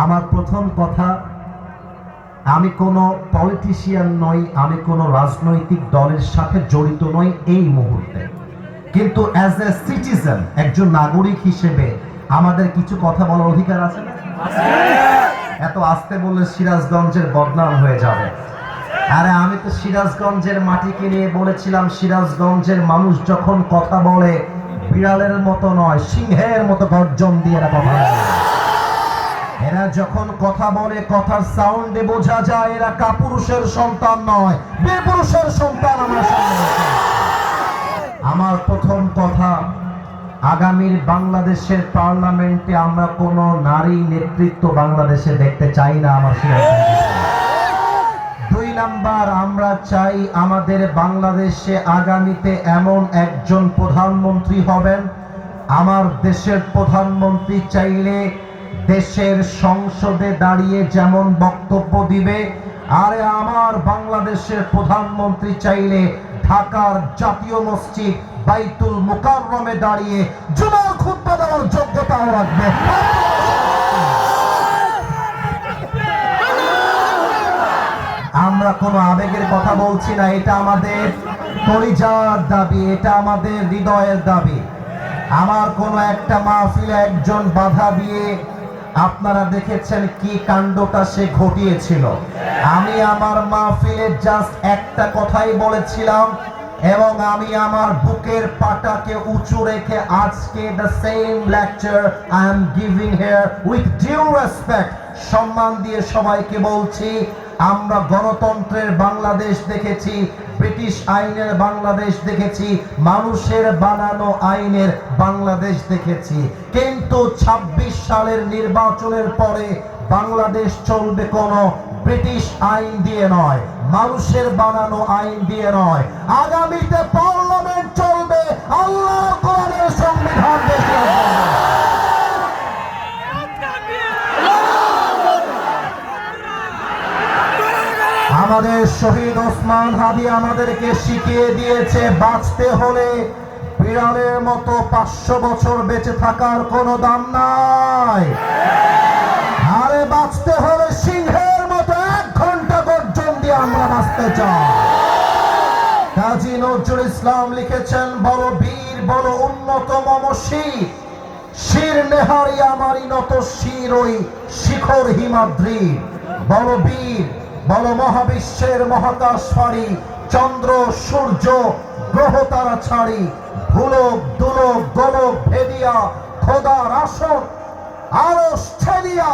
আমার প্রথম কথা, আমি কোনো পলিটিশিয়ান নই, আমি কোনো রাজনৈতিক দলের সাথে জড়িত নই এই মুহূর্তে, কিন্তু অ্যাজ এ সিটিজেন, একজন নাগরিক হিসেবে আমাদের কিছু কথা বলার অধিকার আছে না? এত আস্তে বললে সিরাজগঞ্জের বদনাম হয়ে যাবে। আরে আমি তো সিরাজগঞ্জের মাটিকে নিয়ে বলেছিলাম, সিরাজগঞ্জের মানুষ যখন কথা বলে বিড়ালের মতো নয়, সিংহের মতো গর্জন দিয়ে এরা কথা বলে। এরা যখন কথা বলে কথার সাউন্ডে বোঝা যায় এরা কাপুরুষের সন্তান নয়, বেপুরুষের সন্তান। আমার প্রথম কথা, আগামীর বাংলাদেশের পার্লামেন্টে আমরা কোনো নারী নেতৃত্ব বাংলাদেশে দেখতে চাই না। আমার দুই নাম্বার, আমরা চাই আমাদের বাংলাদেশে আগামীতে এমন একজন প্রধানমন্ত্রী হবেন, আমার দেশের প্রধানমন্ত্রী চাইলে দেশের সংসদে দাঁড়িয়ে যেমন বক্তব্য দিবে, আরে আমার বাংলাদেশের প্রধানমন্ত্রী চাইলে ঢাকার জাতীয় মসজিদ বাইতুল মুকাররমে দাঁড়িয়ে জুমার খুতবা দেওয়ার যোগ্যতাও রাখবে। আমরা কোনো আবেগের কথা বলছি না, এটা আমাদের কলিজার দাবি, এটা আমাদের হৃদয়ের দাবি। আমার কোনো একটা মাহফিলে একজন বাধা দিয়ে আপনারা দেখেছেন কি কাণ্ডটা সে ঘটিয়েছিল। আমি আমার মাহফিলে জাস্ট একটা কথাই বলেছিলাম এবং আমি আমার বুকের পাটাকে উঁচু রেখে আজকে the same lecture I am giving here with due respect, সম্মান দিয়ে সবাইকে বলছি, আমরা গণতন্ত্রের বাংলাদেশ দেখেছি, ব্রিটিশ আইনের বাংলাদেশ দেখেছি, মানুষের বানানো আইনের বাংলাদেশ দেখেছি, কিন্তু ২৬ সালের নির্বাচনের পরে বাংলাদেশ চলবে কোনো ব্রিটিশ আইন দিয়ে নয়, মানুষের বানানো আইন দিয়ে নয়। আগামীতে পার্লামেন্ট চলবে আল্লাহর কোরআনের সংবিধান দেশে। আমাদের শহীদ ওসমান হাদি আমাদেরকে শিখিয়ে দিয়েছে, বাঁচতে হলে বিড়ালের মতো ৫০০ বছর বেঁচে থাকার কোনো দাম নাই, আরে বাঁচতে হলে সিংহের মতো ১ ঘন্টা গর্জন দিয়ে আমরা বাঁচতে চাই। কাজী নজরুল ইসলাম লিখেছেন, বড় বীর বড় উন্নত মম শির, শির নেহারি আমারই নত শির ওই শিখর হিমাদ্রি। বড় বীর বড় মহাবিশ্বের মহাকাশ ফাড়ি, চন্দ্র সূর্য গ্রহ তারা ছাড়ি, ভুলক দুলক গোলক ভেদিয়া খোদার আসন আরশ ঠেলিয়া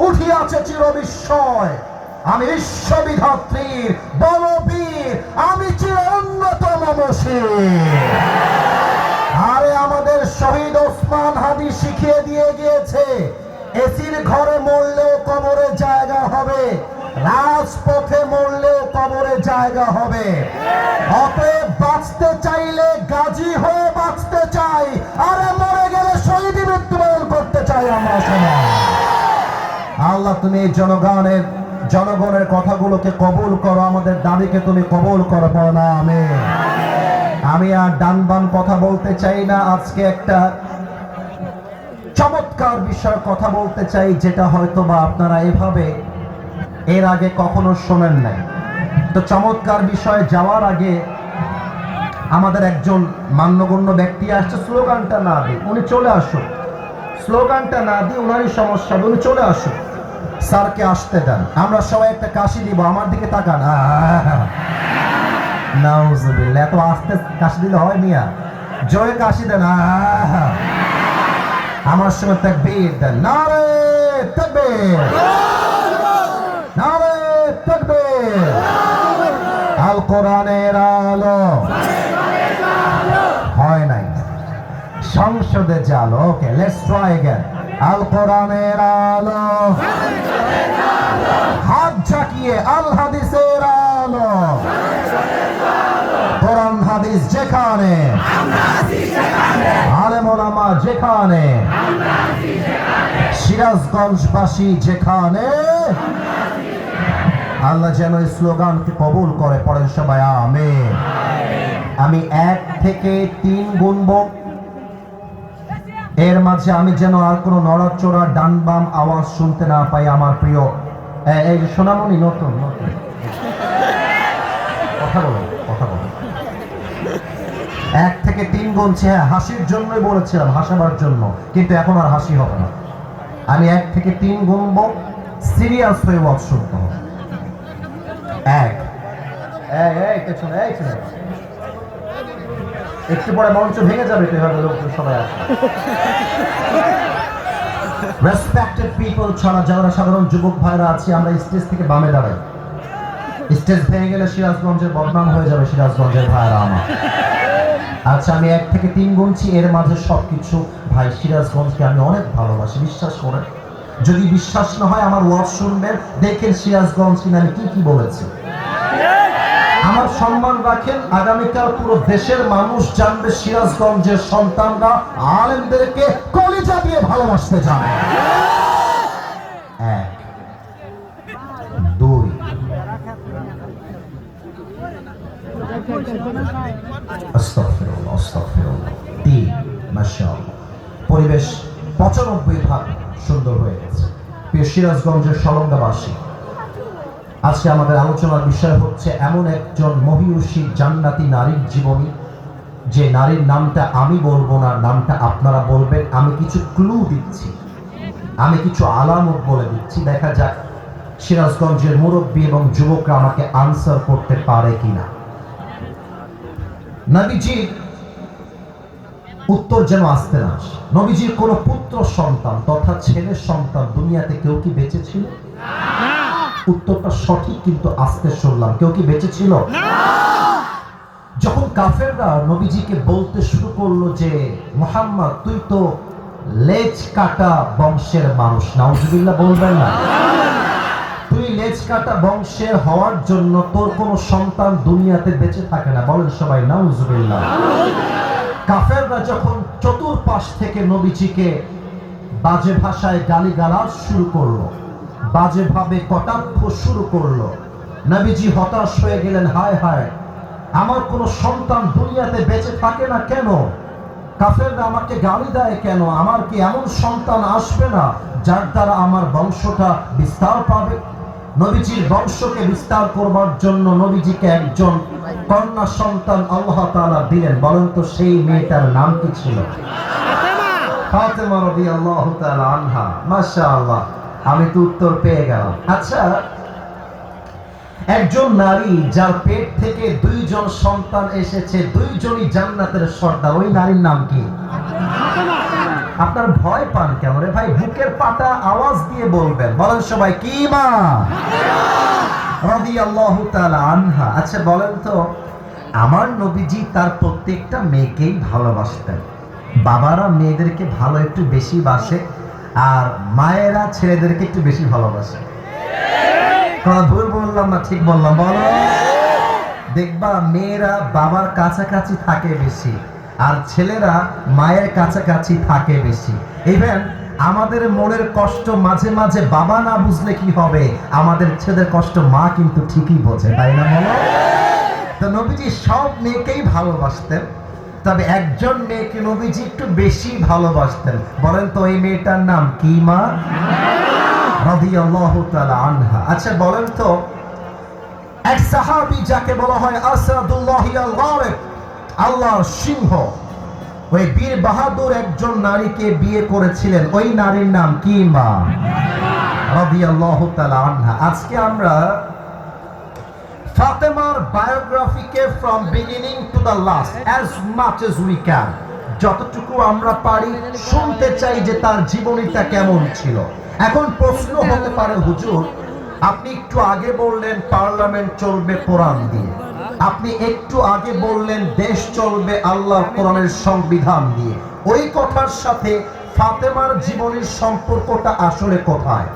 উঠিয়াছে চির বিস্ময়। আমি বিশ্ববিধাত্রীর বলবীর, আমি চির অন্যতম মশির। আরে আমাদের শহীদ ওসমান হাদি শিখিয়ে দিয়ে গিয়েছে, এসির ঘরে মরলেও কবরে জায়গা হবে, রাজপথে মরলেও কবরে জায়গা হবে। অতএব বাঁচতে চাইলে গাজী হয়ে বাঁচতে চাই, আরে মরে গেলে শহীদ মৃত্যুবরণ করতে চাই আমরা সবাই। আল্লাহ তুমি এই জনগণের কথাগুলোকে কবুল করো, আমাদের দাবিকে তুমি কবুল করো না। আমি আর ডান বাম কথা বলতে চাই না, আজকে একটা চমৎকার বিষয় কথা বলতে চাই, যেটা হয়তো বা আপনারা এভাবে এর আগে কখনো শোনেন নাই। তো চমৎকার বিষয়ে যাওয়ার আগে আমাদের একজন মান্যগণ্য ব্যক্তি আসছে, স্লোগানটা না দিই উনি চলে আসুন, স্লোগানটা না দিই উনারই সমস্যা, উনি চলে আসুন, স্যারকে আসতে দেন। আমরা সবাই একটা কাশি দিব, আমার দিকে তাকান। নাউজুবিল্লাহ, এত আস্তে কাশি দিলে হয় মিয়া? জোরে কাশি দেন। আমার সঙ্গে তাকবীর দেন, নারে তাকবীর, নারে তাকবীর। আল কোরআনের আলো হয় নাই, সংসদে জালো। ওকে, লেটস ট্রাই अगेन। আল কোরআনের আলো, হাত ঝাঁকিয়ে আল হাদিসের আলো, কোরআন হাদিস যেখানে, আলেম ওলামা যেখানে, সিরাজগঞ্জবাসী যেখানে, আল্লাহ যেন এই স্লোগানকে কবুল করে। পড়েন সবাই আমিন। আমি ১ থেকে ৩ গুনব, এর মাঝে আমি যেন আর কোনো নড়াচড়া ডান বাম আওয়াজ শুনতে না পাই। আমার প্রিয় এই সোনামণি, নতুন নতুন কথা বলো, কথা বলো। 1 থেকে 3 গুনছি। হ্যাঁ, হাসির জন্যই বলেছিলাম, হাসাবার জন্য, কিন্তু এখন আর হাসি হবে না। আমি 1 থেকে 3 গুনবো, সিরিয়াস হয়ে ওয়াজ শুনতে হবে। 1, একটু পরে মঞ্চ ভেঙে যাবে, তো এভাবে লোকজন সবাই আসবে। রেসপেক্টেড পিপল ছাড়া যারা সাধারণ যুবক ভাইরা আছে, আমরা স্টেজ থেকে বামে দাঁড়াই। স্টেজ ভেঙে গেলে সিরাজগঞ্জের বদনাম হয়ে যাবে, সিরাজগঞ্জের ভাইরা আমার। আচ্ছা, আমি 1 থেকে 3 গুনছি, এর মাঝে সবকিছু। ভাই, সিরাজগঞ্জকে আমি অনেক ভালোবাসি, বিশ্বাস করেন। যদি বিশ্বাস না হয় আমার ওয়াজ শুনবেন, দেখেন সিরাজগঞ্জ কিনা আমি কি বলেছি। আমার সম্মান রাখেন, আগামীকাল পুরো দেশের মানুষ জানবে সিরাজগঞ্জের সন্তানরা আলেমদেরকে কলিজা দিয়ে ভালোবাসতে জানে। 1, 2, আস্তাগফিরুল্লাহ, আস্তাগফিরুল্লাহ, 3, মাশাআল্লাহ। পরিবেশ 95% সুন্দর হয়ে গেছে। প্রিয় সিরাজগঞ্জের সলঙ্গাবাসী, আজকে আমাদের আলোচনার বিষয় হচ্ছে এমন একজন মহিয়সী জান্নাতি নারীর জীবনী, যে নারীর নামটা আমি বলবো না, নামটা আপনারা বলবেন। আমি কিছু ক্লু দিচ্ছি, আমি কিছু আলামত বলে দিচ্ছি, দেখা যাক সিরাজগঞ্জের মুরব্বী এবং যুবকরা আমাকে আনসার করতে পারে কিনা। নবীজির উত্তর যেন আসতে না আসে। নবীজির কোন পুত্র সন্তান তথা ছেলে সন্তান দুনিয়াতে কেউ কি বেঁচে ছিল? উত্তরটা সঠিক, কিন্তু আজকে শুনলাম কেউ কি বেঁচে ছিল? যখন কাফেররা নবীজিকে বলতে শুরু করলো যে মুহাম্মদ, তুই তো লেজ কাটা বংশের মানুষ, নাউজুবিল্লাহ বলবেন না? তুই লেজ কাটা বংশের হওয়ার জন্য তোর কোনো সন্তান দুনিয়াতে বেঁচে থাকে না, বলেন সবাই নাউজুবিল্লাহ। কাফেররা যখন চতুর্পাশ থেকে নবীজিকে বাজে ভাষায় গালিগালাজ শুরু করলো, বাজে ভাবে কটাক্ষ শুরু করলো, নবীজি হতাশ হয়ে গেলেন। হায় হায়, আমার কোনো সন্তান দুনিয়াতে বেঁচে থাকে না কেন? কাফেররা আমাকে গালি দেয় কেন? আমার কি এমন সন্তান আসবে না যার দ্বারা আমার বংশটা বিস্তার পাবে? নবীজির বংশকে বিস্তার করবার জন্য নবীজিকে একজন কন্যা সন্তান আল্লাহ তাআলা দিলেন। বলেন তো সেই মেয়েটার নাম কি ছিল? ফাতেমা রাদিয়াল্লাহু তাআলা আনহা। মাশাআল্লাহ, আমি তো উত্তর পেয়ে গেলাম। আচ্ছা, একজন নারী যার পেট থেকে 2 জন সন্তান এসেছে, 2 জনই জান্নাতের সর্দার, ওই নারীর নাম কি? আপনার ভয় পান কেন রে ভাই? বুকের পাটা আওয়াজ দিয়ে বলবেন, বলেন সবাই, কি মা? রাদিয়াল্লাহু তাআলা আনহা। আচ্ছা বলেন তো, আমার নবীজি তার প্রত্যেকটা মেয়েকেই ভালোবাসতেন। বাবারা মেয়েদেরকে ভালো একটু বেশি বাসে, আর মায়েরা ছেলেদেরকে একটু বেশি ভালোবাসে। কোন ভুল বললাম না ঠিক বললাম? বলো। দেখবা মেয়েরা বাবার কাছাকাছি থাকে বেশি, আর ছেলেরা মায়ের কাছাকাছি থাকে বেশি। ইভেন আমাদের মনের কষ্ট মাঝে মাঝে বাবা না বুঝলে কি হবে, আমাদের ছেলেদের কষ্ট মা কিন্তু ঠিকই বোঝে, তাই না বলো? তো নবীজি সব মেয়েকেই ভালোবাসতেন, তবে একজন মেয়েকে নবীজি একটু বেশি ভালোবাসতেন। বলেন তো এই মেয়েটার নাম কি মা? রাদিয়াল্লাহু তাআলা আনহা। আচ্ছা বলেন তো, এক সাহাবী যাকে বলা হয় আসাদুল্লাহ আল গালিব, আল্লাহর সিংহ, ওই বীর বাহাদুর একজন নারীকে বিয়ে করেছিলেন, ওই নারীর নাম কি মা? রাদিয়াল্লাহু তাআলা আনহা। আজকে আমরা ফাতেমার বায়োগ্রাফিকে from beginning to the last as much as we can, যতটুকু আমরা পারি শুনতে চাই যে তার জীবনীটা কেমন ছিল। এখন প্রশ্ন হতে পারে, হুজুর আপনি একটু আগে বললেন পার্লামেন্ট চলবে কোরআন দিয়ে, আপনি একটু আগে বললেন দেশ চলবে আল্লাহর কোরআনের সংবিধান দিয়ে, ওই কথার সাথে ফাতেমার জীবনের সম্পর্কটা আসলে কোথায়?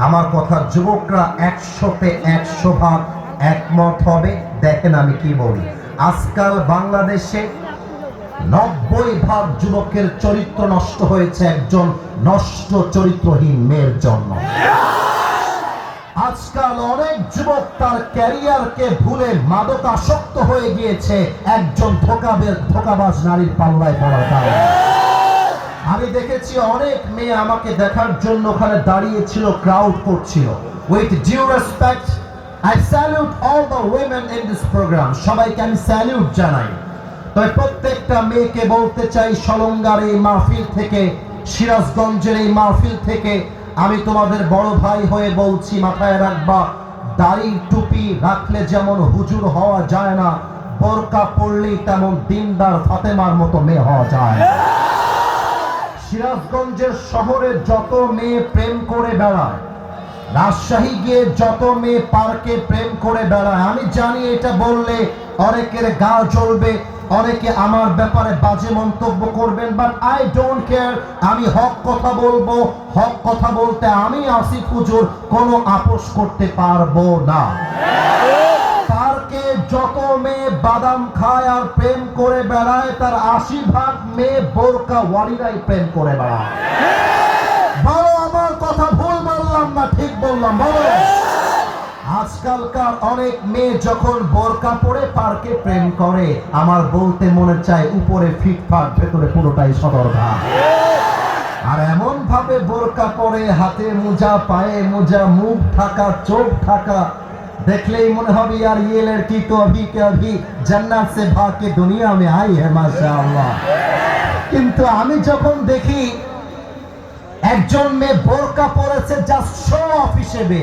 আমার কথা যুবকরা 100-তে 100 ভাগ একমত হবে। দেখেন আমি কি বলি, আজকাল বাংলাদেশে 90 ভাগ যুবকের চরিত্র নষ্ট হয়েছে একজন নষ্ট চরিত্রহীন মেয়ের জন্য। আজকাল অনেক যুবক তার ক্যারিয়ারকে ভুলে মাদকাসক্ত হয়ে গিয়েছে একজন ধোঁকাবাজ নারীর পাল্লায় পড়ার কারণে। আমি দেখেছি অনেক মেয়ে আমাকে দেখার জন্য ওখানে দাঁড়িয়ে ছিল, ক্রাউড করছিল। With due respect, I salute all the women in this programme. সবাইকে আমি স্যালিউট জানাই। তবে প্রত্যেকটা মেয়েকে বলতে চাই, সলঙ্গার এই মাহফিল থেকে, সিরাজগঞ্জের এই মাহফিল থেকে আমি তোমাদের বড় ভাই হয়ে বলছি, মাথায় রাখবা, দাড়ি টুপি রাখলে যেমন হুজুর হওয়া যায় না, বোরকা পড়লেই তেমন দিনদার ফাতেমার মতো মেয়ে হওয়া যায়। সিরাজগঞ্জের শহরে যত মেয়ে প্রেম করে বেড়ায়, রাজশাহী গিয়ে যত মেয়ে পার্কে প্রেম করে বেড়ায়, আমি জানি এটা বললে অনেকের গা জ্বলবে, অনেকে আমার ব্যাপারে বাজে মন্তব্য করবেন, বাট আই ডোন্ট কেয়ার। আমি হক কথা বলবো, হক কথা বলতে আমি আসিফ হুজুর কোনো আপোষ করতে পারবো না। পার্কে যত মেয়ে বাদাম খায় আর প্রেম করে বেড়ায়, তার 80% মেয়ে বোরকা ওয়ারিরাই প্রেম করে বেড়ায়। বলো আমার কথা ভুল বললাম না ঠিক বললাম? বলো। আজকালকার অনেক মেয়ে যখন বোরকা পরে পার্কে প্রেম করে, আমার বলতে মনে চায় উপরে ফিটফাট, ভেতরে পুরোটাই সদরঘাট। আর এমন ভাবে বোরকা পরে, হাতে মোজা, পায়ে মোজা, মুখ ঢাকা, চোখ ঢাকা, দেখলেই মনে হবে यार ये लड़की तो अभी के अभी जन्नत से भाग के दुनिया में आई है माशाআল্লাহ। কিন্তু আমি যখন দেখি একজন মেয়ে বোরকা পরেছে জাস্ট শো অফ হিসেবে,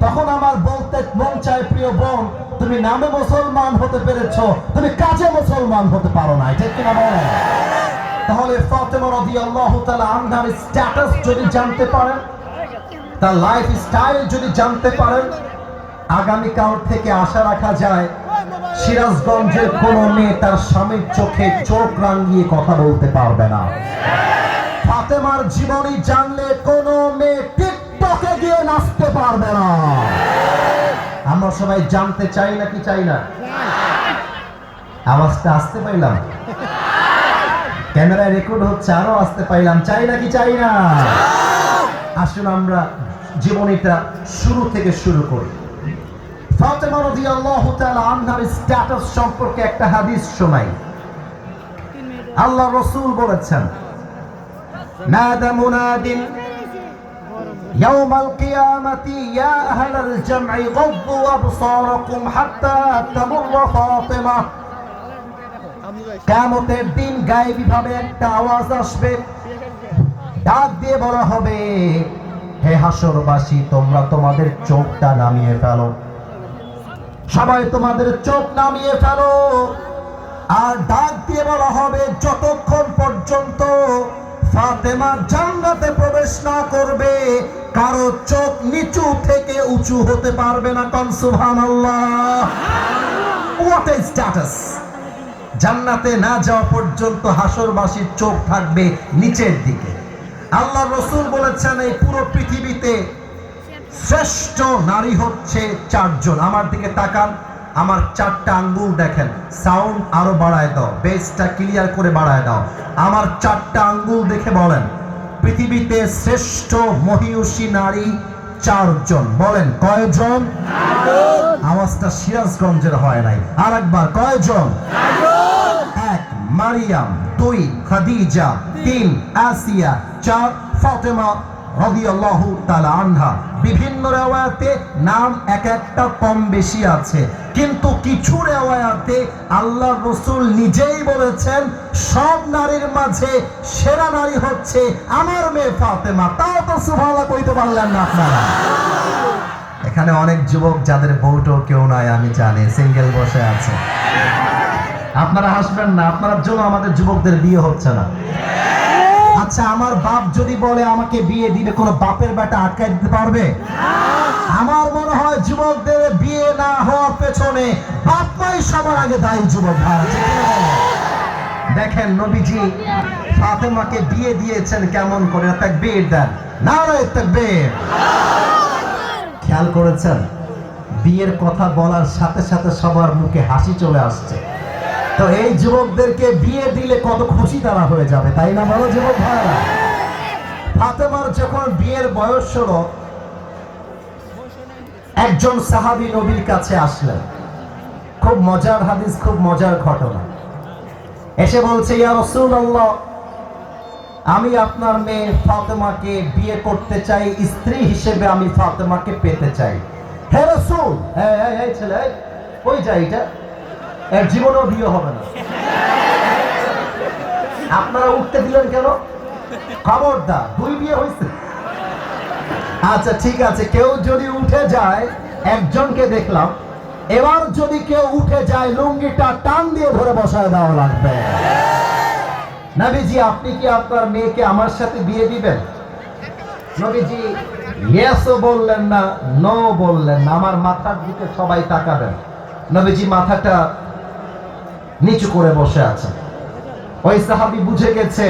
তখন আমার বলতে মন চায়, প্রিয় বোন, তুমি নামে মুসলমান হতে পেরেছো, তুমি কাজে মুসলমান হতে পারো না। ঠিক কিনা বলেন? তাহলে ফাতেমা রাদিয়াল্লাহু তাআলা আনহার স্ট্যাটাস যদি জানতে পারেন, তার লাইফ স্টাইল যদি জানতে পারেন, আগামীকাল থেকে আশা রাখা যায় সিরাজগঞ্জের কোন মেয়ে তার স্বামীর চোখে চোখ রাঙিয়ে কথা বলতে পারবে না। ফাতেমার জীবনী জানলে কোন মেয়ে টিকটকে গিয়ে নাচতে পারবে না। আমরা সবাই জানতে চাই নাকি চাই না? আওয়াজটা আসতে পাইলাম? ক্যামেরায় রেকর্ড হচ্ছে, আরো আসতে পাইলাম। চাই নাকি চাই না? আসুন আমরা জীবনীটা শুরু থেকে শুরু করি। ফাতেমা রাদিয়াল্লাহু তাআলা আনহার স্ট্যাটাস সম্পর্কে একটা হাদিস শোনাই। আল্লাহ রাসূল বলেছেন, নাদা মুনাদিন ইয়াউমাল কিয়ামাতি ইয়া আহলাল জামঈ গাদ্দু আবসারাকুম হাত্তা তামুররা ফাতেমা। কিয়ামতের দিন গায়েবী ভাবে একটা আওয়াজ আসবে, ডাক দিয়ে বলা হবে, হে হাসরবাসী, তোমরা তোমাদের চোখটা নামিয়ে ফেলো। সবাই তোমাদের চোখ নামিয়ে ফেলো। আর ডাক দিয়ে বলা হবে, যতক্ষণ পর্যন্ত ফাতেমা জান্নাতে প্রবেশ না করবে, কারো চোখ নিচু থেকে উঁচু হতে পারবে না। কোন সুবহানাল্লাহ। What a status! জান্নাতে না যাওয়া পর্যন্ত হাসরবাসীর চোখ থাকবে নিচের দিকে। আল্লাহ রাসূল বলেছেন, এই পুরো পৃথিবীতে শ্রেষ্ঠ নারী হচ্ছে 4 জন। আমার দিকে তাকান, আমার 4টা আঙ্গুল দেখেন। সাউন্ড আরো বাড়ায় দাও, বেসটা ক্লিয়ার করে বাড়ায় দাও। আমার 4টা আঙ্গুল দেখে বলেন, পৃথিবীতে শ্রেষ্ঠ মহিয়সী নারী 4 জন। বলেন কয়জন? আওয়াজটা সিরাজগঞ্জের হয় নাই, আর একবার, কয়জন? 1 মারিয়াম, 2 খাদিজা, 3 আসিয়া, 4 ফাতেমা রাদিয়াল্লাহু তাআলা আনহা। বিভিন্ন রিওয়ায়াতে নাম এক একটা কম বেশি আছে, কিন্তু কিছু রিওয়ায়াতে আল্লাহর রাসূল নিজেই বলেছেন, সব নারীর মাঝে সেরা নারী হচ্ছে আমার মেয়ে ফাতেমা। তাও তো সুবহানাল্লাহ কইতে পারলেন না আপনারা। এখানে অনেক যুবক যাদের বউটো কেউ নাই, আমি জানি, সিঙ্গেল বসে আছে। আপনারা হাসবেন না, আপনার জন্য আমাদের যুবকদের বিয়ে হচ্ছে না। আচ্ছা, আমার বাপ যদি বলে আমাকে বিয়ে দিবে, কোন বাপের বেটা আটকায় দিতে পারবে? আমার মনে হয় যুবকদের বিয়ে না হওয়ার পেছনে বাপ মাই সবার আগে দায়ী। যুবক ভাই, দেখেন নবীজি ফাতেমাকে বিয়ে দিয়েছেন কেমন করে। তাকবীর দেন, নারায়ে তাকবীর। খেয়াল করেছেন, বিয়ের কথা বলার সাথে সাথে সবার মুখে হাসি চলে আসছে। তো এই যুবকদেরকে বিয়ে দিলে কত খুশি তারা হয়ে যাবে, তাই না? বলো যুবক ভাইরা। ফাতেমার যখন বিয়ের বয়স হলো, একজন সাহাবী নবীর কাছে আসলেন। খুব মজার হাদিস, খুব মজার ঘটনা। এসে বলছে, ইয়া রাসূলুল্লাহ, আমি আপনার মেয়ে ফাতেমাকে বিয়ে করতে চাই, স্ত্রী হিসেবে আমি ফাতেমাকে পেতে চাই। হে রাসূল, এই ছেলে ওই যাই, এটা এর জীবনেও বিয়ে হবে না। আপনারা উঠতে দিলেন কেন? খবরদার, 2 বিয়ে হয়েছে। আচ্ছা ঠিক আছে, কেউ যদি উঠে যায়, একজনকে দেখলাম, এবার যদি কেউ উঠে যায় লুঙ্গিটা টান দিয়ে ধরে বসায় দেওয়া লাগবে। নবীজি, আপনি কি আপনার মেয়েকে আমার সাথে বিয়ে দিবেন? নবীজি ইয়েসও বললেন না, নো বললেন না। আমার মাথার দিকে সবাই তাকাবেন। নবীজি মাথাটা নিচু করে বসে আছেন। ওই সাহাবী বুঝে গেছে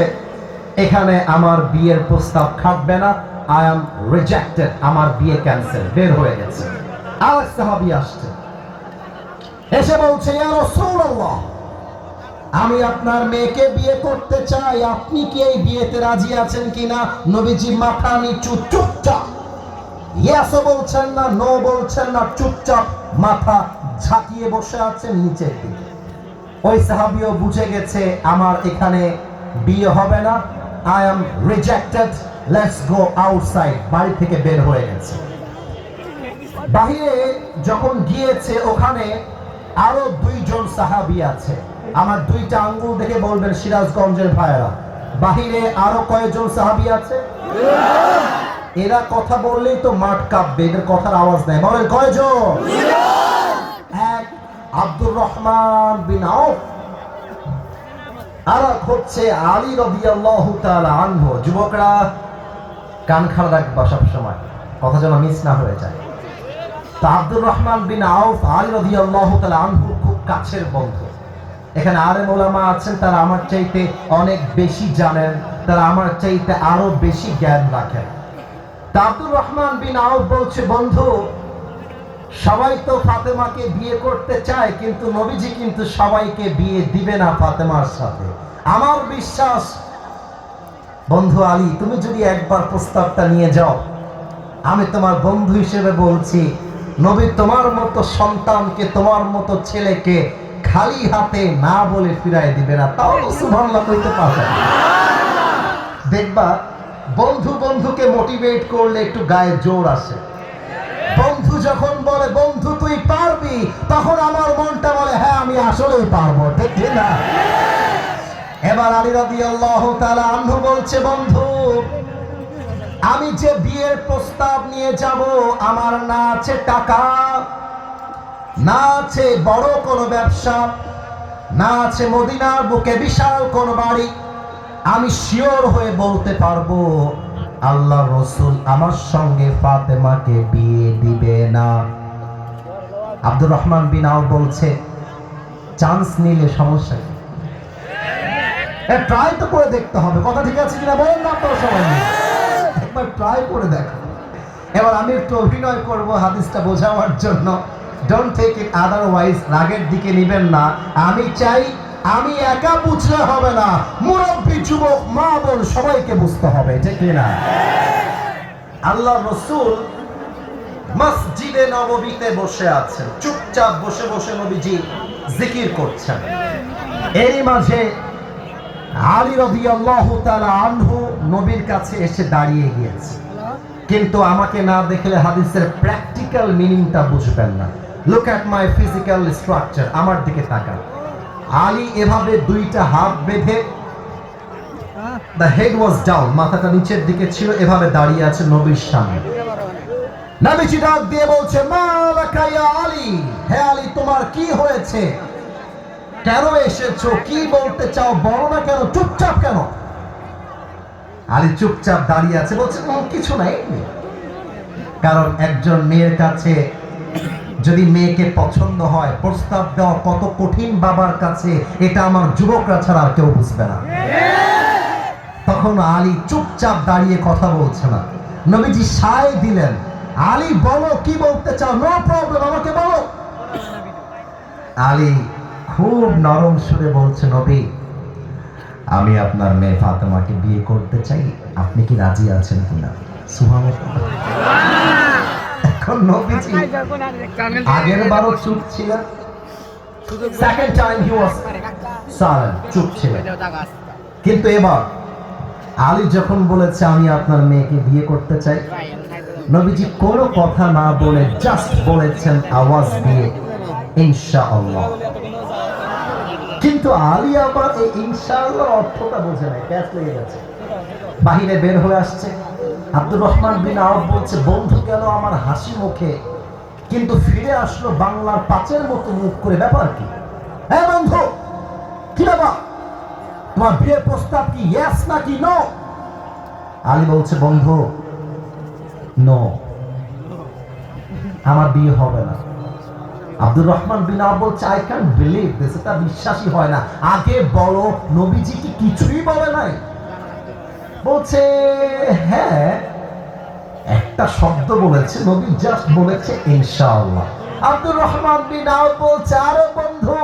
এখানে আমার বিয়ের প্রস্তাব খাটবে না, আই এম রিজেক্টেড, আমার বিয়ে ক্যান্সেল, বের হয়ে গেছে। আর সাহাবী আসছে, এসে বলছে, ইয়া রাসূলুল্লাহ, আমি আপনার মেয়েকে বিয়ে করতে চাই, আপনি কি এই বিয়েতে রাজি আছেন কিনা? নবীজি মাথা নিচু, চুপচাপ, ইয়েসও বলছেন না, নো বলছেন না, চুপচাপ মাথা ঝাঁকিয়ে বসে আছেন নিচের দিকে। ওই সাহাবীও বুঝে গেছে আমার এখানে বিয়ে হবে না, I am rejected, let's go outside, বাড়ি থেকে বের হয়ে গেছে। বাহিরে যখন গিয়েছে, ওখানে আরো 2 জন সাহাবী আছে। আমার 2টা আঙ্গুল দেখে বলবেন সিরাজগঞ্জের ভাইয়েরা, বাহিরে আরো কয়জন সাহাবী আছে? এরা কথা বললেই তো মাঠ কাঁপবে, এদের কথার আওয়াজ নাই। বলেন কয়জন? এক আব্দুর রহমান বিন আউফ, আর হচ্ছে আলী রাদিয়াল্লাহু তাআলা আনহু। যুবকরা কান খাড়া রাখবা সব সময়, কথা যেন মিস না হয়ে যায়। তো আব্দুর রহমান বিন আউফ আলী রাদিয়াল্লাহু তাআলা আনহু খুব কাছের বন্ধু। এখানে আলেম ওলামা আছেন, তারা আমার চাইতে অনেক বেশি জানেন, তারা আমার চাইতে আরো বেশি জ্ঞান রাখেন। তা আব্দুর রহমান বিন আউফ বলছে, বন্ধু, সবাই তো ফাতেমাকে বিয়ে করতে চায়, কিন্তু নবীজি কিন্তু সবাইকে বিয়ে দিবে না ফাতেমার সাথে। আমার বিশ্বাস বন্ধু আলী, তুমি যদি একবার প্রস্তাবটা নিয়ে যাও, আমি তোমার বন্ধু হিসেবে বলছি, নবী তোমার মতো সন্তানকে, তোমার মতো ছেলেকে খালি হাতে না বলে ফিরাই দিবে না। তাও তো সুবহানাল্লাহ কইতে পারবে। দেখবা বন্ধু বন্ধুকে মোটিভেট করলে একটু গায়ে জোর আসে। বন্ধু যখন বলে বন্ধু তুই পারবি, তখন আমার মনটা বলে হ্যাঁ আমি আসলেই পারবো, ঠিক না? এবার আলী রাদিয়াল্লাহু তাআলা আনহু বলছে, বন্ধু, আমি যে বিয়ের প্রস্তাব নিয়ে যাব, আমার না আছে টাকা, না আছে বড় কোনো ব্যবসা, না আছে মদিনার বুকে বিশাল কোনো বাড়ি, আমি শিওর হয়ে বলতে পারবো আল্লাহ রাসূল আমার সঙ্গে ফাতেমাকে বিয়ে দিবে না। আব্দুর রহমান বিন আউফ বলছে, চান্স নিলে সমস্যা কি? ট্রাই তো করে দেখতে হবে, কথা ঠিক আছে কিনা বলেন না আপনারা সবাই, একবার ট্রাই করে দেখো। এবার আমি একটু অভিনয় করব হাদিসটা বোঝানোর জন্য, ডোন্ট টেক ইট আদারওয়াইজ, রাগের দিকে নেবেন না। আমি চাই আমি একা বুঝলে হবে না, মুরব্বী, যুবক, মা, বোন সবাইকে বুঝতে হবে, ঠিক না? আল্লাহর রাসূল মসজিদে নববীতে বসে আছেন, চুপচাপ বসে বসে নবীজি জিকির করছেন। এরই মাঝে আলী রাদিয়াল্লাহু তাআলা আনহু নবীর কাছে এসে দাঁড়িয়ে গিয়েছে। কিন্তু আমাকে না দেখলে হাদিসের প্র্যাকটিক্যাল মিনিংটা বুঝবেন না। Look at my physical structure, আমার দিকে তাকান। আলী এভাবে 2টা হাত বেঁধে, দ্য হেড ওয়াজ ডাউন, মাথাটা নিচের দিকে ছিল, এভাবে দাঁড়িয়ে আছে নবীর সামনে। নবীজি ডাক দিয়ে বলছে, মা লাকা ইয়া আলী, হে আলী তোমার কি হয়েছে? কেন এসেছো? কি বলতে চাও? বলো না কেন? চুপচাপ কেন? আলী চুপচাপ দাঁড়িয়ে আছে, বলছে কিছু নাই। কারণ একজন মেয়ের কাছে যদি মেয়েকে পছন্দ হয়, প্রস্তাব দেওয়া কত কঠিন বাবার কাছে, এটা আমার যুবকরা ছাড়া আর কেউ বুঝবে না। তখন আলী চুপচাপ দাঁড়িয়ে কথা বলছে না। নবীজি সায় দিলেন, আলী বলো কি বলতে চাও? নো প্রবলেম, আমাকে বলো। আলী খুব নরম সুরে বলছে, নবী, আমি আপনার মেয়ে ফাতেমাকে বিয়ে করতে চাই, আপনি কি রাজি আছেন কিনা? সুবহানাল্লাহ। এখন নবীজি আগের বারও চুপ ছিলেন, second time he was silent, চুপ ছিলেন। কিন্তু এবার আলী যখন বলেছে আমি আপনার মেয়েকে বিয়ে করতে চাই, নবীজি কোনো কথা না বলে জাস্ট বলেছেন আওয়াজ দিয়ে ইনশাআল্লাহ। কিন্তু আলী আবার এই ইনশাআল্লাহ অর্থটা বোঝে নাই, ক্যাচ লেগে গেছে। বাহিরে বের হয়ে আসছে, আব্দুর রহমান বিন আওফ বলছে বন্ধু গেল আমার হাসি মুখে, কিন্তু ফিরে আসলো বাংলার পাঁচের মতো মুখ করে। ব্যাপার কি? হ্যাঁ বন্ধু, কি ব্যাপার? তোমার বিয়ের প্রস্তাব কি ইয়েস নাকি নো? আলী বলছে বন্ধু নো, আমার বিয়ে হবে না। আব্দুর রহমান বিন আওফ বলছে আই ক্যান্ট বিলিভ দিস, এটা বিশ্বাসই হয় না। আগে বলো নবীজি কি কিছুই বলে নাই? বলছে হ্যাঁ, একটা শব্দ বলেছে, নবী জাস্ট বলেছে ইনশাআল্লাহ। আব্দুর রহমান বিন আওফ বলছে আরে বন্ধু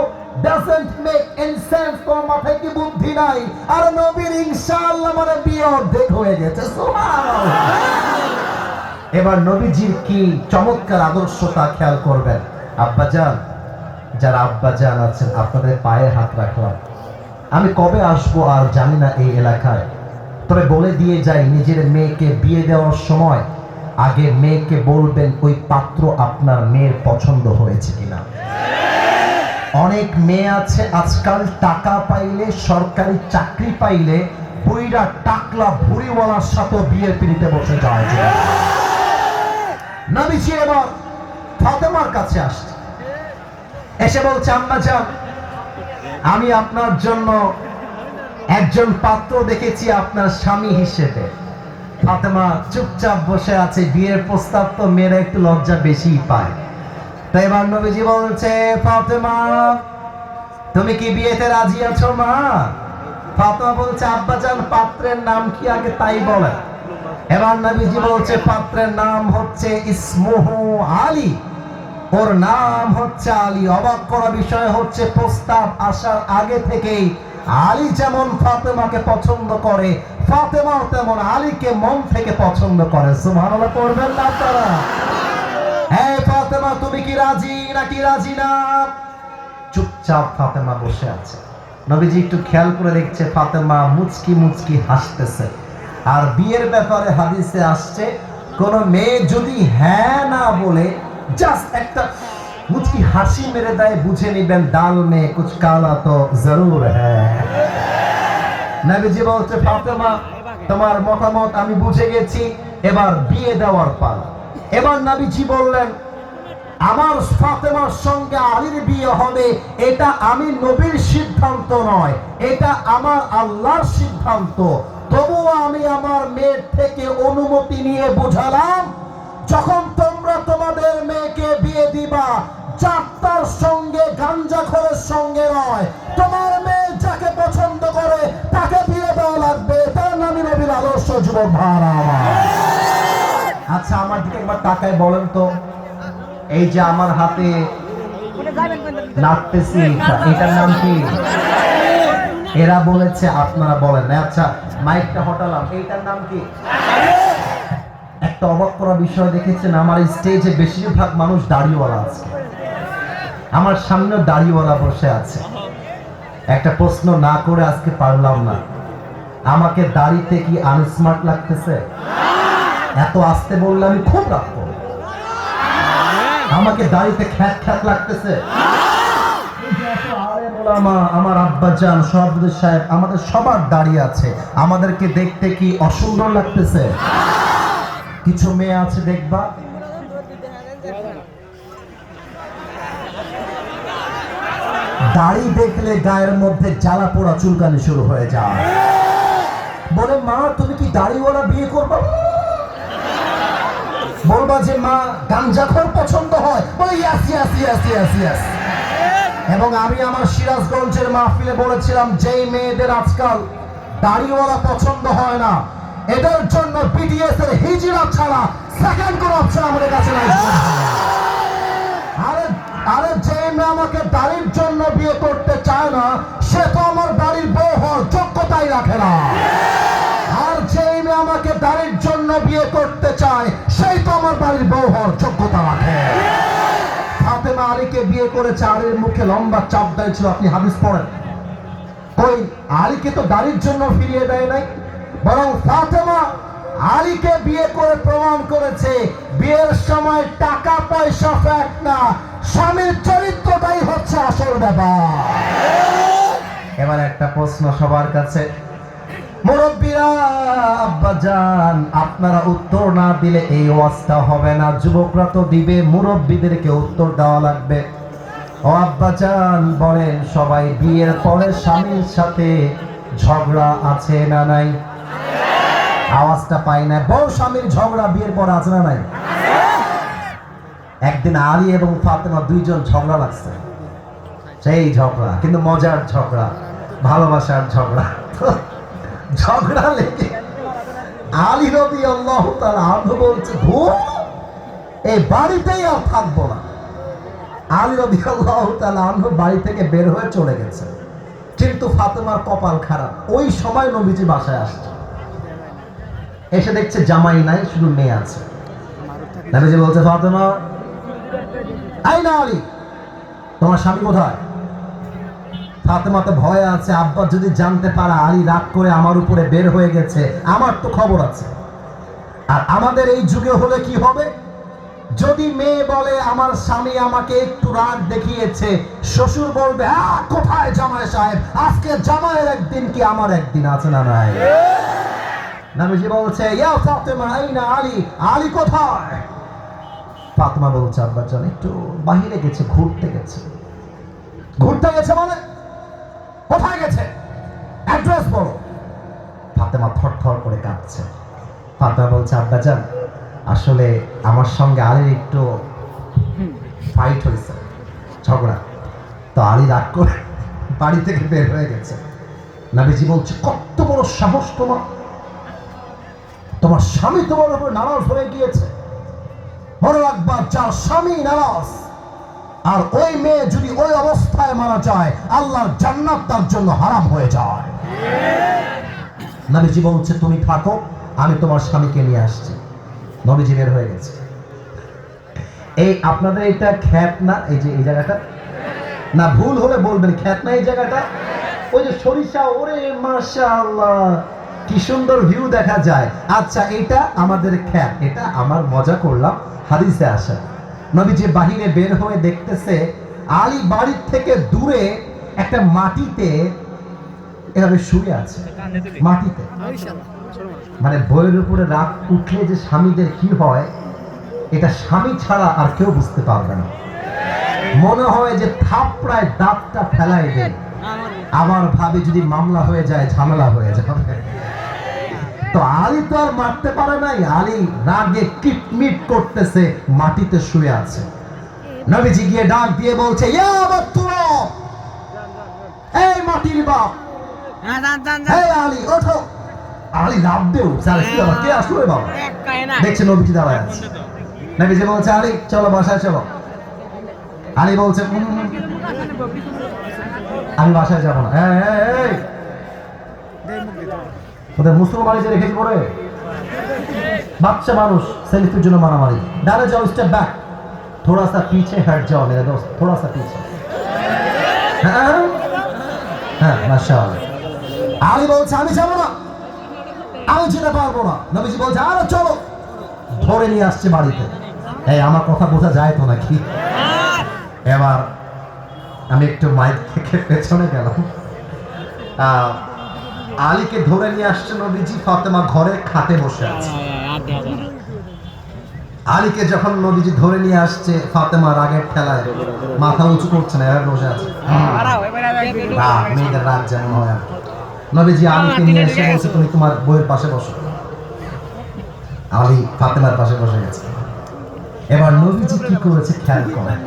doesn't make any sense, তোর মাথায় কি বুদ্ধি নাই? আর নবীর ইনশাআল্লাহ মানে বিয়ে অর্ধেক হয়ে গেছে। সুবহানাল্লাহ। এবার নবীজির কি চমৎকার আদর্শতা খেয়াল করবেন। আব্বাজান, যারা আব্বাজান আছেন আপনাদের পায়ে হাত রাখলাম। আমি কবে আসবো আর জানি না এই এলাকায়, তবে বলে দিয়ে যাই নিজের মেয়েকে বিয়ে দেওয়ার সময় আগে মেয়েকে বলবেন ওই পাত্র আপনার মেয়ের পছন্দ হয়েছে কিনা। অনেক মেয়ে আছে আজকাল টাকা পাইলে, সরকারি চাকরি পাইলে বুইরা টাকলা ভুড়িওয়ালার সাথে বিয়ের পিড়িতে বসে যায়। নবীজি এবার ফাতেমার কাছে আসছে, এসে বলছে আম্মা জান আমি আপনার জন্য একজন পাত্র দেখেছি আপনার স্বামী হিসেবে। ফাতেমা চুপচাপ বসে আছে, বিয়ের প্রস্তাব তো মেয়েরা একটু লজ্জা বেশি পায়। তাই এবার নবীজি বলছে ফাতেমা তুমি কি বিয়েতে রাজি আছো মা? ফাতেমা বলছে আব্বাজান পাত্রের নাম কি আগে তাই বলেন। এবার নবীজি বলছে পাত্রের নাম হচ্ছে ইসমুহু আলী, ওর নাম হচ্ছে আলী। অবাক করা বিষয় হচ্ছে প্রস্তাব আসার আগে থেকেই আলী যেমন ফাতেমাকে পছন্দ করে, ফাতেমাও তেমন আলীকে মন থেকে পছন্দ করে। সুবহানাল্লাহ পড়বেন না আপনারা? এই ফাতেমা তুমি কি রাজি নাকি রাজি না? চুপচাপ ফাতেমা বসে আছে। নবীজি একটু খেয়াল করে দেখছে ফাতেমা মুচকি মুচকি হাসতেছে। আর বিয়ের ব্যাপারে হাদিসে আসছে কোন মেয়ে যদি হ্যাঁ না বলে জাস্ট একটা মুচকি হাসি মেরে দেয়, বুঝে নিবেন ডাল মে কুছ কালা তো জরুর হ্যাঁ। নবীজি বলছে ফাতেমা তোমার মতামত আমি বুঝে গেছি, এবার বিয়ে দেওয়ার পালা। এবার নবীজি বললেন আমার ফাতেমার সঙ্গে আলীর বিয়ে হবে, এটা আমি নবীর সিদ্ধান্ত নয়, এটা আমার আল্লাহর সিদ্ধান্ত। তবুও আমি আমার মেয়ের থেকে অনুমতি নিয়ে বুঝালাম যখন তোমরা তোমাদের মেয়েকে বিয়ে দিবা যাত্রার সঙ্গে গাঞ্জাখোরের সঙ্গে নয়, তোমার মেয়ে যাকে পছন্দ করে তাকে বিয়ে দেওয়া লাগবে। তার নামই নবীর আদর্শ। যুবক ভাইরা আমার, আচ্ছা আমার দিকে একবার তাকায় বলেন তো, এই যে আমার হাতে নাচতেছি এটার নাম কি? এরা বলেছে আপনারা বলেন না। আচ্ছা মাইকটা হটালাম, এইটার নাম কি? একটা অবাক করা বিষয় দেখেছেন, আমার স্টেজে বেশিরভাগ মানুষ দাড়িওয়ালা আছে, আমার সামনে দাড়িওয়ালা বসে আছে। একটা প্রশ্ন না করে আজকে পারলাম না, আমাকে দাড়িতে কি আনস্মার্ট লাগতেছে? এত আসতে বললে আমি খুব রাগ করব। আমাকে দাড়িতে খ্যাত খ্যাত লাগতেছে? আমার আব্বাজান সভাপতি সাহেব আমাদের সবার দাঁড়িয়ে আছে, আমাদেরকে দেখতে কি অসুন্দর লাগতেছে? কিছু মেয়ে আছে দেখবা দাড়ি দেখলে গায়ের মধ্যে জ্বালা পোড়া চুলকানি শুরু হয়ে যায়। বলে মা তুমি কি দাড়িওয়ালা বিয়ে করবা? বলবা যে মা গাঞ্জাখোর পছন্দ হয়? বলে ইয়াস ইয়াস ইয়াস ইয়াস ইয়াস। এবং আমি আমার সিরাজগঞ্জের মাহফিলে বলেছিলাম যেই মেয়েদের আজকাল দাড়িওয়ালা পছন্দ হয় না, এদের জন্য বিটিএস এর হিজরা ছাড়া সেকেন্ড কোন অপশন আমাদের কাছে নাই। আরে যে মেয়ে আমাকে দাড়ির জন্য বিয়ে করতে চায় না সে তো আমার বাড়ির বউ হওয়ার যোগ্যতাই রাখে না। আর যে মেয়ে আমাকে দাড়ির জন্য বিয়ে করতে চায় সেই তো আমার বাড়ির বউ হওয়ার যোগ্যতা রাখে। ফাতেমা আলীকে বিয়ে করেছে, আলীর মুখে লম্বা চাপ দাঁড়িয়ে ছিল। আপনি হাদিস পড়েন, কই আলীকে তো দাড়ির জন্য ফিরিয়ে দেয় নাই, বরং ফাতেমা আলীকে বিয়ে করে প্রমাণ করেছে বিয়ের সময় টাকা পয়সা ফ্যাক্ট না, স্বামীর চরিত্রটাই হচ্ছে আসল ব্যাপার। এবার একটা প্রশ্ন সবার কাছে, মুরব্বীরা, আব্বাজান, আপনারা উত্তর না দিলে এই ওয়াজটা হবে না। যুবকরা তো দিবে, মুরব্বীদেরকে উত্তর দেওয়া লাগবে। ও আব্বাজান বলেন, সবাই বিয়ের পরে স্বামীর সাথে ঝগড়া আছে না নাই? আওয়াজটা পাই না। বউ স্বামীর ঝগড়া বিয়ের পরে আছে না নাই? একদিন আলী এবং ফাতেমা দুইজন ঝগড়া লাগছে, সেই ঝগড়া কিন্তু মজার ঝগড়া, ভালোবাসার ঝগড়া। ঝগড়া লেগে আলী রাদিয়াল্লাহু তাআলা আনহু বলছে, এই বাড়িতেই আর থাকবো না। আলী রাদিয়াল্লাহু তাআলা আনহু বাড়ি থেকে বের হয়ে চলে গেছে। কিন্তু ফাতেমার কপাল খারাপ, ওই সময় নবীজি বাসায় আসছে, এসে দেখছে জামাই নাই, শুধু মেয়ে আছে। নবীজি বলছে, ফাতেমা, আইনা আলী, তোমার স্বামী কোথায়? ফাতেমা তো ভয়ে আছে, আব্বা যদি জানতে পারে আলী রাগ করে আমার উপরে বের হয়ে গেছে, আমার তো খবর আছে। আর আমাদের এই যুগে হলে কি হবে, যদি মেয়ে বলে আমার স্বামী আমাকে একটু রাগ দেখিয়েছে, শ্বশুর বলবে, কোথায় জামাই সাহেব, আজকে জামাইয়ের একদিন কি আমার একদিন, আছে না নাই? নবীজি বলছে, ইয়া ফাতেমা আইনা আলী, আলী কোথায়? ফাতেমা বলছে, আব্বাজান একটু বাহিরে গেছে, ঘুরতে গেছে। ঘুরতে গেছে মানে কোথায় গেছে, অ্যাড্রেস বলো। ফাতেমা থরথর করে কাঁপছে। ফাতেমা বলছে, আব্বাজান আসলে আমার সঙ্গে আলীর একটু ফাইট হয়েছে, ঝগড়া, তো আলী রাগ করে বাড়ি থেকে বের হয়ে গেছে। নবীজি বলছে, কত বড় সাহস তোমার, তোমার স্বামী তোমার উপর নারাজ হয়ে গিয়েছে। মনে রাখবা, যার স্বামী নারাজ আর ওই মেয়ে যদি ওই অবস্থায় মারা যায়, আল্লাহর জান্নাত তার জন্য হারাম হয়ে যায়। নবীজি বলছে, তুমি থাকো, আমি তোমার স্বামীকে নিয়ে আসছি। নবীজি বের হয়ে গেছে। এই আপনাদের এটা খ্যাত না, এই যে এই জায়গাটা না, ভুল হলে বলবেন, খ্যাত না এই জায়গাটা? ওই যে সরিষা, ওরে মাশাআল্লাহ কি সুন্দর ভিউ দেখা যায়। আচ্ছা, এটা আমাদের খ্যাত, এটা আমার মজা করলাম, হাদিসে আসে। নবীজি বাহিরে বের হয়ে দেখতেছে আলী বাড়ির থেকে দূরে একটা মাটিতে এভাবে শুয়ে আছে, মাটিতে। মানে বইয়ের উপরে রাগ উঠলে যে স্বামীদের কি হয়, এটা স্বামী ছাড়া আর কেউ বুঝতে পারবে না। মনে হয় যে থাপড়ায় দাঁতটা ফেলাই দেয়, আবার ভাবে যদি মামলা হয়ে যায়, ঝামেলা হয়ে যাবে। তো আলী তো আর মারতে পারে নাই, আলী রাগে কিটমিট করতেছে, মাটিতে শুয়ে আছে। নবীজি গিয়ে ডাক দিয়ে বলছে, ইয়া বাতুরা, এই মাটির বাপ, এই আলী ওঠো। আলী লাভ দেও, কে আসলো রে বাবা? দেখছে নবীজি দাঁড়ায় আছে। নবীজি বলছে, আলী চলো বাসায় চলো। আলী বলছে, আমি বাসায় যাবো না। ওদের মুসলমানি যে রেখেছি পরে, বাচ্চা মানুষ, সেলফির জন্য মারামারি। ডানে যাও, স্টেপ ব্যাক, थोड़ा सा पीछे हट जाओ मेरे दोस्त, थोड़ा सा पीछे। হ্যাঁ মাশাআল্লাহ। আলী বলছে, আমি যাবো না, আমি যেতে পারবো না। নবীজি বলছে, আরে চলো। ধরে নিয়ে আসছে বাড়িতে। এই আমার কথা বোঝা যায় তো নাকি? এবার আমি একটু মাইক থেকে পেছনে গেলাম। আলীকে ধরে নিয়ে আসছে নবীজি, ফাতেমা ঘরে খাটে বসে আছে। আলীকে যখন নবীজি ধরে নিয়ে আসছে, ফাতেমা রাগের ঠেলায় মাথা উঁচু করছে না, এভাবে বসে আছে। মেয়েদের রাগ যেমন হয় আর কি। নবীজি আলীকে নিয়ে এসে বলছে, তুমি তোমার বইয়ের পাশে বসো। আলী ফাতেমার পাশে বসে গেছে। এবার নবীজি কি করেছে খেয়াল করেন।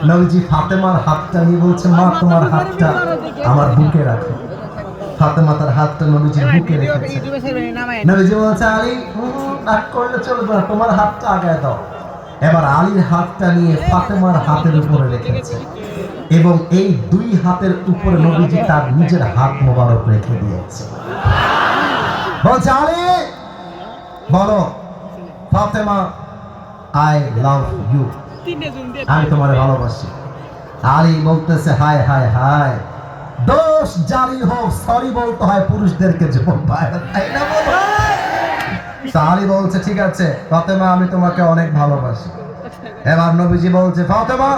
নবীজি ফাতেমার হাতটা নিয়ে বলছে, মা তোমার হাতটা আমার বুকে রাখো। ফাতেমা তার হাতটা নবীজির বুকে রেখেছে। নবীজি বলছে, আলী রাগ করলে চলবে না, তোমার হাতটা আগায় দাও। এবার আলীর হাতটা নিয়ে ফাতেমার হাতের উপরে রেখেছে এবং এই দুই হাতের উপরে নবীজি তার নিজের হাত মোবারক রেখে দিয়েছে। বলছে, আলী বলো, ফাতেমা আই লাভ ইউ, আমি তোমারে ভালোবাসি। আলী বলতেছে, হায় হায় হায়, দোষ জারি হোক, সরি বলতে হয় পুরুষদেরকে, জীবন ভাইরা, তাই না বলো? আলী বলছে ঠিক আছে ফাতেমা, আমি তোমাকে অনেক ভালোবাসি। এবার নবীজি বলছে ফাতেমা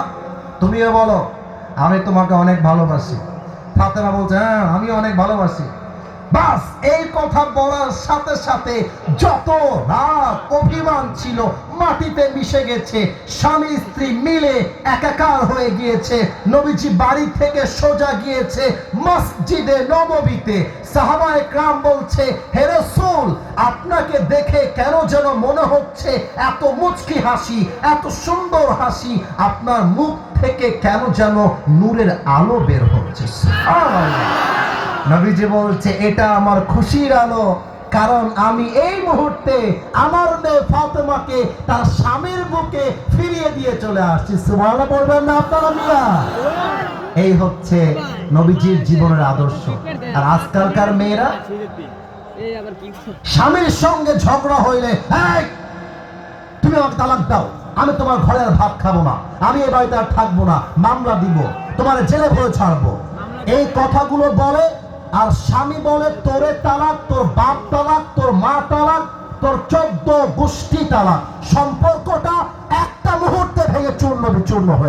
তুমিও বলো আমি তোমাকে অনেক ভালোবাসি। ফাতেমা বলছে হ্যাঁ আমি অনেক ভালোবাসি। বাস এই কথা বলার সাথে সাথে যত রাগ অভিমান ছিল মাটিতে মিশে গেছে, স্বামী স্ত্রী মিলে একাকার হয়ে গিয়েছে। নবীজি বাড়ি থেকে সোজা গিয়েছে মসজিদে নববীতে। সাহাবায়ে কেরাম বলছে হে রাসূল, আপনাকে দেখে কেন যেন মনে হচ্ছে এত মুচকি হাসি, এত সুন্দর হাসি, আপনার মুখ থেকে কেন যেন নূরের আলো বের হচ্ছে। সুবহানাল্লাহ। নবীজি বলছে এটা আমার খুশির আলো, কারণ আমি এই মুহূর্তে আমার মেয়ে ফাতেমাকে তার স্বামীর বুকে ফিরিয়ে দিয়ে চলে আসছি। সুবহানাল্লাহ বলবেন না আপনারা মিয়া? এই হচ্ছে নবীজির জীবনের আদর্শ। আর আজকালকার মেয়েরা স্বামীর সঙ্গে ঝগড়া হইলে এই তুমি আমাকে তালাক দাও, আমি তোমার ঘরে আর ভাত খাবো না, আমি এই বাড়িতে আর থাকবো না, মামলা দিব, তোমার জেলে ভরে ছাড়বো, এই কথাগুলো বলে। আর স্বামী বলে তোরে তালাক, তোর বাপ তালাক, তোর মা তালাক, তোর 14 গোষ্ঠী তালাক। সম্পর্কটা একটা মুহূর্তে ভেঙে চূর্ণ বিচূর্ণ হয়ে